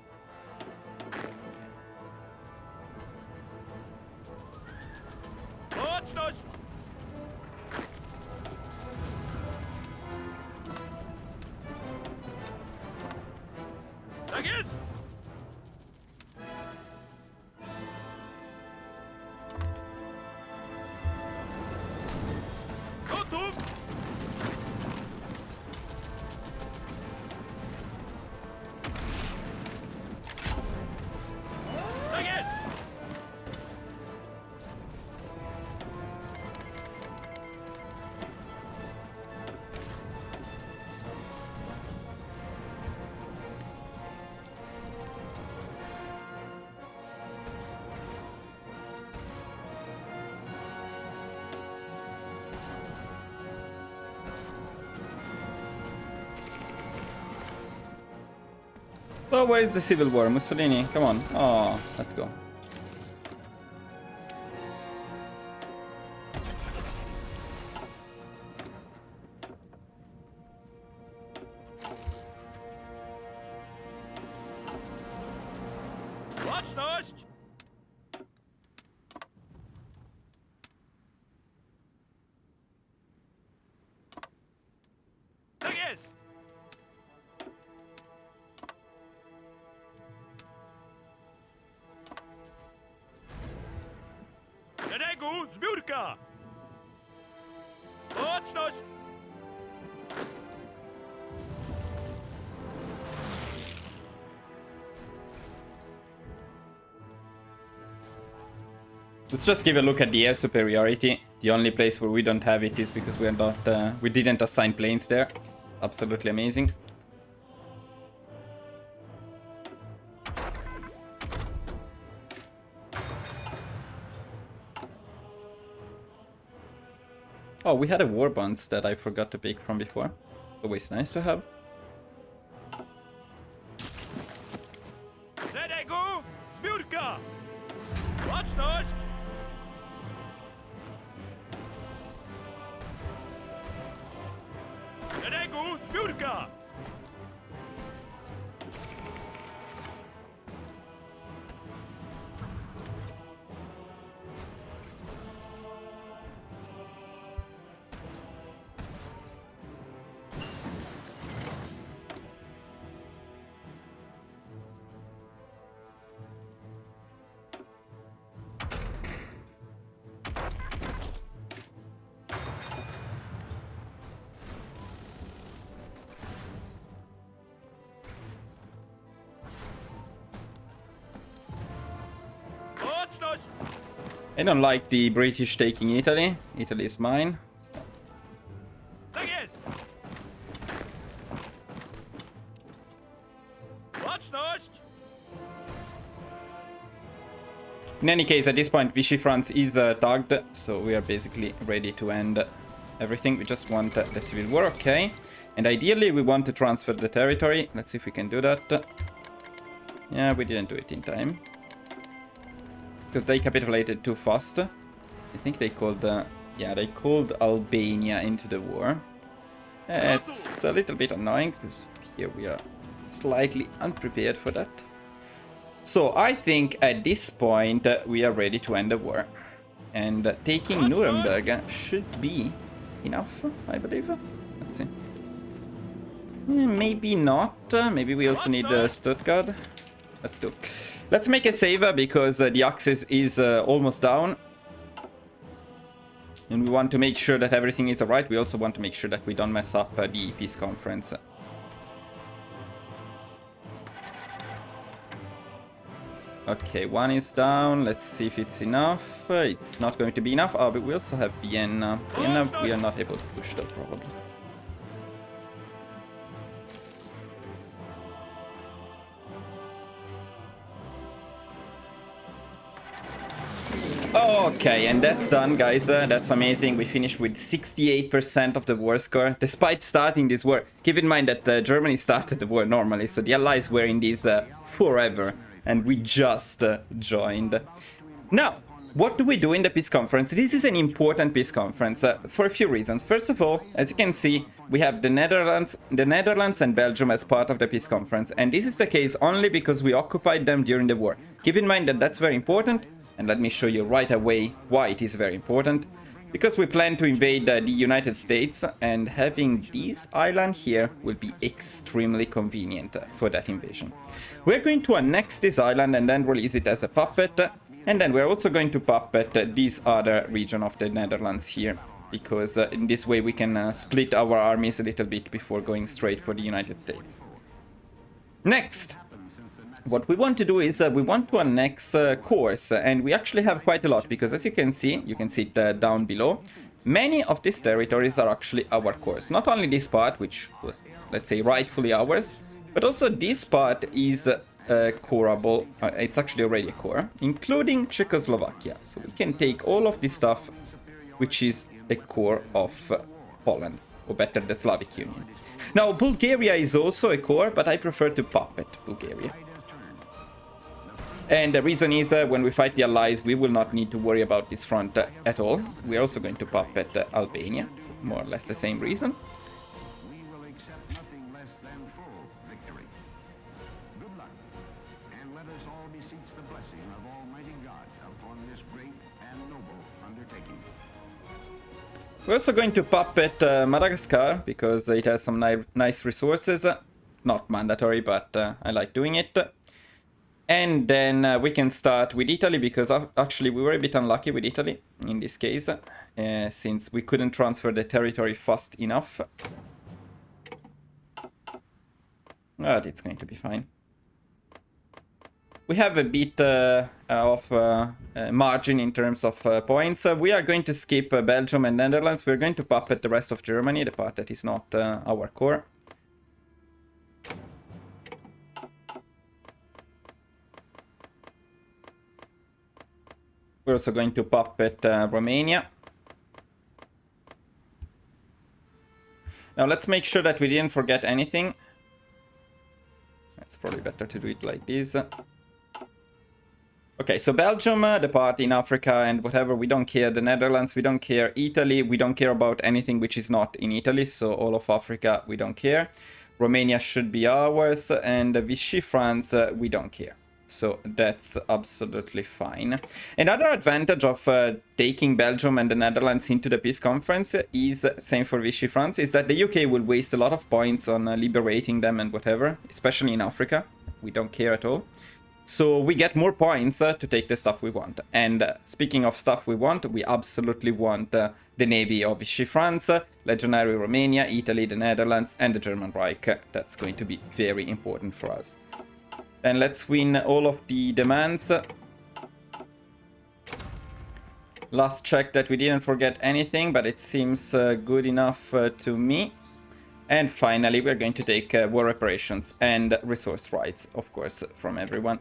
Łączność! Tak jest! Gotów! Tak jest! So where is the civil war? Mussolini, come on. Oh, let's go. Łączność! Tak jest! Szeregu zbiórka! Baczność! Let's just give a look at the air superiority. The only place where we don't have it is because we are not, we didn't assign planes there. Absolutely amazing. Oh, we had a war bonds that I forgot to pick from before. Always nice to have. Szeregu zbiórka! Baczność! Szeregu zbiórka! Baczność! I don't like the British taking Italy. Italy is mine. Tak jest! Baczność! In any case, at this point, Vichy France is tagged, so we are basically ready to end everything. We just want the civil war, okay. And ideally, we want to transfer the territory. Let's see if we can do that. Yeah, we didn't do it in time. Because they capitulated too fast. I think they called, yeah, they called Albania into the war. It's a little bit annoying, because here we are slightly unprepared for that. So I think at this point we are ready to end the war. And taking Nuremberg should be enough, I believe. Let's see. Maybe not. Maybe we also need Stuttgart. Let's do. Let's make a save because the axis is almost down. And we want to make sure that everything is alright. We also want to make sure that we don't mess up the peace conference. Okay, one is down. Let's see if it's enough. It's not going to be enough. Oh, but we also have Vienna. Vienna, we are not able to push though, probably. Okay, and that's done, guys. That's amazing. We finished with 68% of the war score, despite starting this war. Keep in mind that Germany started the war normally, so the Allies were in this forever, and we just joined. Now, what do we do in the peace conference? This is an important peace conference for a few reasons. First of all, as you can see, we have the Netherlands and Belgium as part of the peace conference, and this is the case only because we occupied them during the war. Keep in mind that that's very important. And let me show you right away why it is very important. Because we plan to invade the United States, and having this island here will be extremely convenient for that invasion. We're going to annex this island and then release it as a puppet. And then we're also going to puppet this other region of the Netherlands here. Because in this way we can split our armies a little bit before going straight for the United States. Next! What we want to do is we want to annex cores, and we actually have quite a lot, because as you can see it down below, many of these territories are actually our cores. Not only this part, which was, let's say, rightfully ours, but also this part is coreable. It's actually already a core, including Czechoslovakia. So we can take all of this stuff, which is a core of Poland, or better, the Slavic Union. Now, Bulgaria is also a core, but I prefer to puppet Bulgaria. And the reason is when we fight the Allies, we will not need to worry about this front at all. We are also going to puppet Albania, for more or less the same reason. We will accept nothing less than full victory. Good luck, and let us all beseech the blessing of Almighty God upon this great and noble undertaking. We're also going to puppet Madagascar, because it has some nice resources. Not mandatory, but I like doing it. And then we can start with Italy, because actually we were a bit unlucky with Italy in this case, since we couldn't transfer the territory fast enough. But it's going to be fine. We have a bit of margin in terms of points. We are going to skip Belgium and Netherlands. We're going to puppet the rest of Germany, the part that is not our core. We're also going to puppet Romania. Now let's make sure that we didn't forget anything. It's probably better to do it like this. Okay, so Belgium, the part in Africa and whatever, we don't care. The Netherlands, we don't care. Italy, we don't care about anything which is not in Italy. So all of Africa, we don't care. Romania should be ours. And Vichy France, we don't care. So that's absolutely fine. Another advantage of taking Belgium and the Netherlands into the peace conference is, same for Vichy France, is that the UK will waste a lot of points on liberating them and whatever, especially in Africa. We don't care at all. So we get more points to take the stuff we want. And speaking of stuff we want, we absolutely want the navy of Vichy France, Legionary Romania, Italy, the Netherlands, and the German Reich. That's going to be very important for us. And let's win all of the demands. Last check that we didn't forget anything, but it seems good enough to me. And finally, we're going to take war reparations and resource rights, of course, from everyone.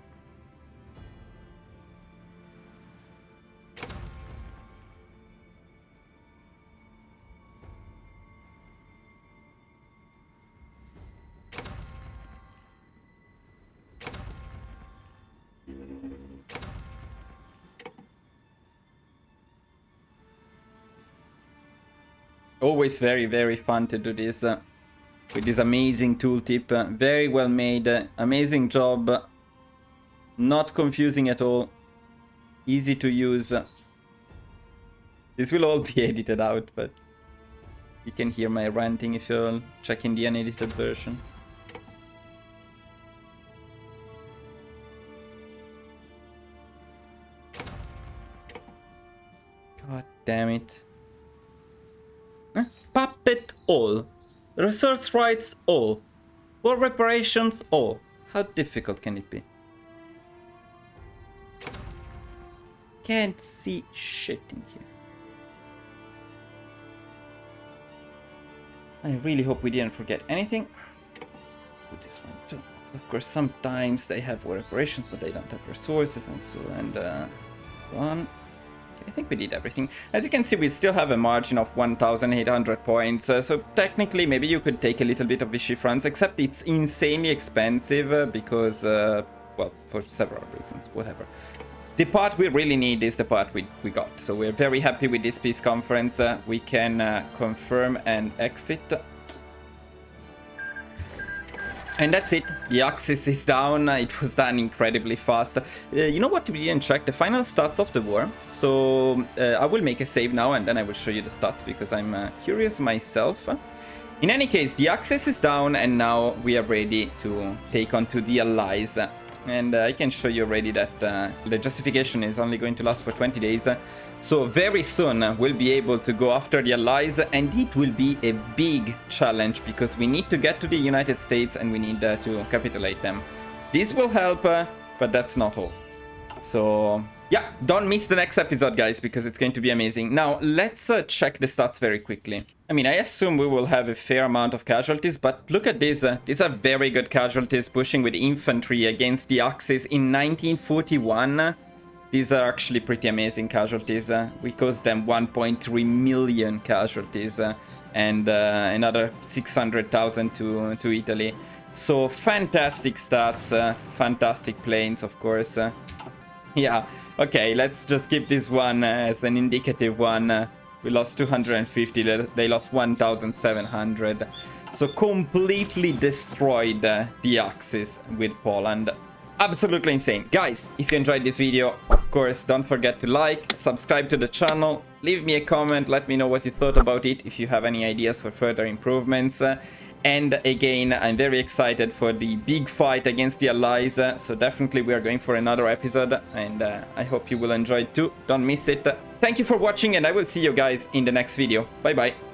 Always very, very fun to do this with this amazing tooltip. Very well made, amazing job. Not confusing at all. Easy to use. This will all be edited out, but you can hear my ranting if you're checking the unedited version. God damn it. Puppet all. Resource rights all. War reparations all. How difficult can it be? Can't see shit in here. I really hope we didn't forget anything. Put this one too. Of course, sometimes they have war reparations, but they don't have resources and so on. I think we did everything. As you can see, we still have a margin of 1,800 points. So technically, maybe you could take a little bit of Vichy France, except it's insanely expensive because, well, for several reasons, whatever. The part we really need is the part we got. So we're very happy with this peace conference. We can confirm and exit. And that's it. The Axis is down. It was done incredibly fast. You know what? We didn't check the final stats of the war. So I will make a save now and then I will show you the stats because I'm curious myself. In any case, the Axis is down and now we are ready to take on to the Allies. And I can show you already that the justification is only going to last for 20 days. So very soon we'll be able to go after the Allies, and it will be a big challenge because we need to get to the United States and we need to capitulate them. This will help, but that's not all. So yeah, don't miss the next episode, guys, because it's going to be amazing. Now let's check the stats very quickly. I mean, I assume we will have a fair amount of casualties, but look at this. These are very good casualties pushing with infantry against the Axis in 1941. These are actually pretty amazing casualties. We caused them 1.3 million casualties and another 600,000 to Italy. So fantastic stats, fantastic planes, of course. Yeah, okay, let's just keep this one as an indicative one. We lost 250, they lost 1,700. So completely destroyed the Axis with Poland. Absolutely insane. Guys, if you enjoyed this video, of course, don't forget to like, subscribe to the channel, leave me a comment, let me know what you thought about it, if you have any ideas for further improvements. And again, I'm very excited for the big fight against the Allies. So definitely we are going for another episode. And I hope you will enjoy it too. Don't miss it. Thank you for watching and I will see you guys in the next video. Bye bye.